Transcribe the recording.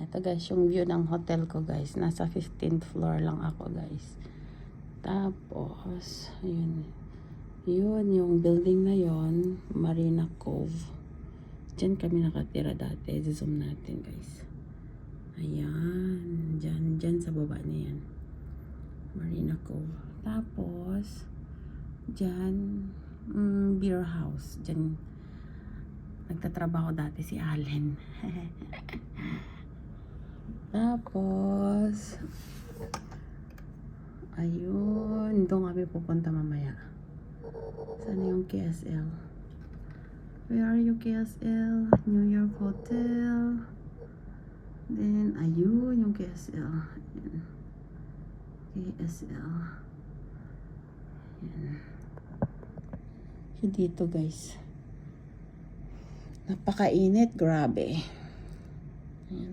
Ito guys, yung view ng hotel ko guys. Nasa 15th floor lang ako guys. Tapos, yun. Yun, yung building na yon, Marina Cove. Diyan kami nakatira dati. Zoom natin guys. Ayan. Diyan sa baba na yan. Marina Cove. Tapos, diyan, beer house. Diyan, nagtatrabaho dati si Allen. Tapos, ayun, doon kami pupunta mamaya. Sana yung KSL? Where are you, KSL? New York Hotel. Then, ayun, yung KSL. Ayan. KSL. Ayan. So, dito guys. Napakainit, grabe. Ayan.